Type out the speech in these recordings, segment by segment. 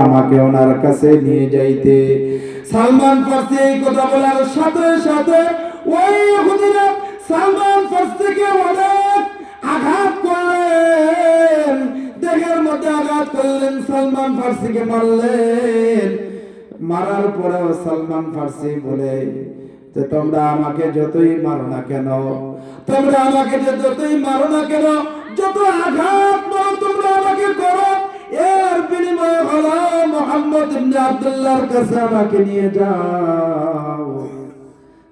আমাকে ওনার কাছে নিয়ে যাইতে। সালমান ফার্সি এই কথা বলার সাথে সাথে ওই ইহুদিরা সালমান ফার্সিকে অনেক আঘাত করলেন, দেহের মধ্যে আঘাত করলেন, সালমান ফার্সিকে মারলেন। মারার পরেও সালমান ফার্সি বলে যে তোমরা আমাকে যতই মারো না কেন, তোমরা আমাকে যতই মারো না কেন, যত আঘাত মারো তোমরা আমাকে করো, এর বিনিময়ে হলো মুহাম্মদ ইবনে আব্দুল্লাহর কাছে আমাকে নিয়ে যাও।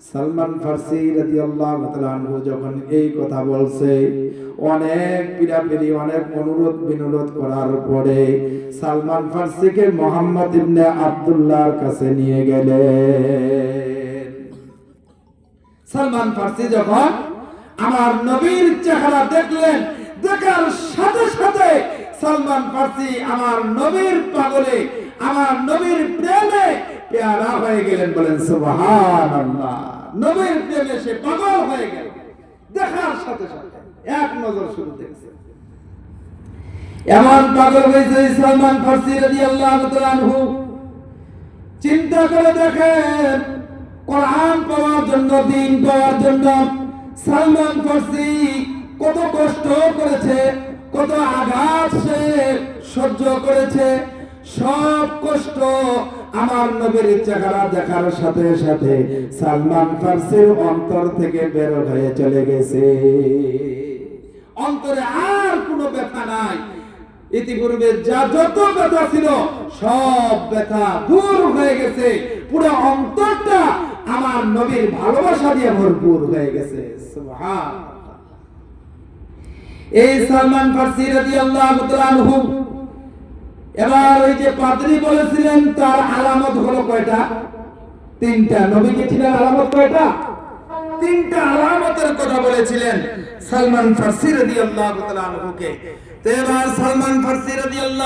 সালমান ফার্সি রাদিয়াল্লাহু তাআলা আনহু যখন এই কথা বলছে, অনেক পিরাপিরি অনেক অনুরোধ বিনোরোধ করার পরে সালমান ফার্সিকে মুহাম্মদ ইবনে আব্দুল্লাহর কাছে নিয়ে গেলেন। সালমান ফার্সি যখন আমার নবীর চেহারা দেখলেন, দেখার সাথে সাথে সালমান ফার্সি আমার নবীর পাগলে, আমার নবীর প্রেমে পেয়ারা হয়ে গেলেন। বলেন সুবহানাল্লাহ। নবীর প্রেমে সে পাগল হয়ে গেল, দেখার সাথে সাথে এক নজর শুরু দেখছে। এমন পাগল হয়েছে সালমান ফার্সি রাদিয়াল্লাহু তাআলা আনহু। চিন্তা করে দেখেন, কোরআন পাওয়ার জন্য, দ্বীন পাওয়ার জন্য সালমান ফার্সি কত কষ্ট করেছে, কত আঘাত সে সহ্য করেছে। সব কষ্ট আমার নবীর চেহারা দেখার সাথে সাথে সালমান ফার্সির অন্তর থেকে বের হয়ে চলে গেছে। অন্তরে আর কোনো ব্যথা নাই। ইতিপূর্বে যা যত ব্যথা ছিল সব ব্যথা দূর হয়ে গেছে। পুরো অন্তরটা আমার নবীর ভালোবাসা দিয়ে ভরপুর হয়ে গেছে। সুবহানাল্লাহ। এই সালমান ফার্সি রাদিয়াল্লাহু তাআলা আনহু এবার ওই যে পাদ্রী বলেছিলেন তার আলামত হলো কয়টা? তিনটা। নবীজি ছিলেন আলামত কয়টা? তিনটা আলামতের কথা বলেছিলেন সালমান ফার্সি রাদিয়াল্লাহু তাআলা আনহুকে। তো এবার সালমান ফার্সি রাদিয়াল্লাহু